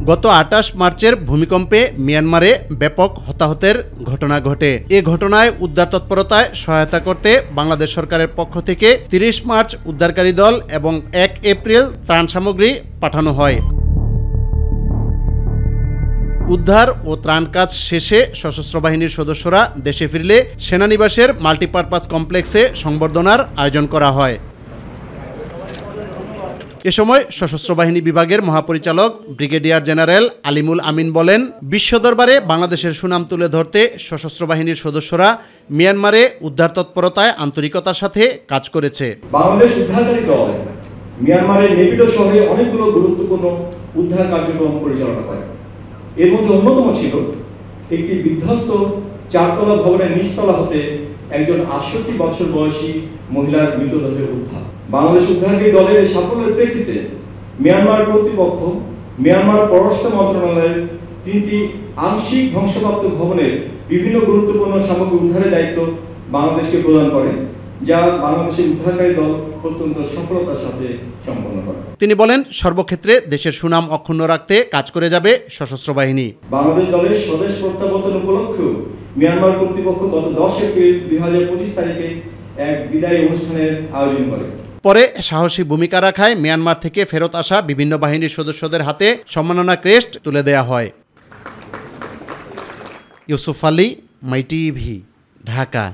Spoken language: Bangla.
গত ২৮ মার্চের ভূমিকম্পে মিয়ানমারে ব্যাপক হতাহতের ঘটনা ঘটে। এ ঘটনায় উদ্ধার তৎপরতায় সহায়তা করতে বাংলাদেশ সরকারের পক্ষ থেকে ৩০ মার্চ উদ্ধারকারী দল এবং ১ এপ্রিল ত্রাণ সামগ্রী পাঠানো হয়। উদ্ধার ও ত্রাণ কাজ শেষে সশস্ত্র বাহিনীর সদস্যরা দেশে ফিরলে সেনানিবাসের মাল্টিপারপাস কমপ্লেক্সে সংবর্ধনার আয়োজন করা হয়। এ সময় সশস্ত্র বাহিনী বিভাগের মহাপরিচালক ব্রিগেডিয়ার জেনারেল আলিমুল আমিন বলেন, বিশ্ব দরবারে বাংলাদেশের সুনাম তুলে ধরতে সশস্ত্র বাহিনীর সদস্যরা মিয়ানমারে উদ্ধার তৎপরতায় আন্তরিকতার সাথে কাজ করেছে। বাংলাদেশ উদ্ধারকারী দল মিয়ানমারের নেপিডো শহরে অনেকগুলো গুরুত্বপূর্ণ উদ্ধার কার্যক্রম পরিচালনা করে। এর মধ্যে অন্যতম ছিল একটি বিধ্বস্ত 4তলা ভবনের নিচতলা হতে একজন 68 বছর বয়সী মহিলার মৃতদেহের উদ্ধার। বাংলাদেশ উদ্ধারকারী দলের সাফল্যের প্রেক্ষিতে মিয়ানমার কর্তৃপক্ষ মিয়ানমার পররাষ্ট্র মন্ত্রণালয়ের 3টি আংশিক ধ্বংসপ্রাপ্ত ভবনের বিভিন্ন গুরুত্বপূর্ণ সামগ্রী উদ্ধারের দায়িত্ব বাংলাদেশকে প্রদান করে, যা বাংলাদেশের উদ্ধারকারী দল অত্যন্ত সফলতার সাথে সম্পন্ন করে। তিনি বলেন, সর্বক্ষেত্রে দেশের সুনাম অক্ষুণ্ণ রাখতে কাজ করে যাবে সশস্ত্র বাহিনী। বাংলাদেশ দলের স্বদেশ প্রত্যাবর্তন উপলক্ষেও মিয়ানমার কর্তৃপক্ষ গত 10 এপ্রিল 2025 তারিখে এক বিদায়ী অনুষ্ঠানের আয়োজন করে। পরে সাহসী ভূমিকা রাখায় মিয়ানমার থেকে ফেরত আসা বিভিন্ন বাহিনীর সদস্যদের হাতে সম্মাননা ক্রেস্ট তুলে দেয়া হয়। ইউসুফ আলী, মাই টিভি, ঢাকা।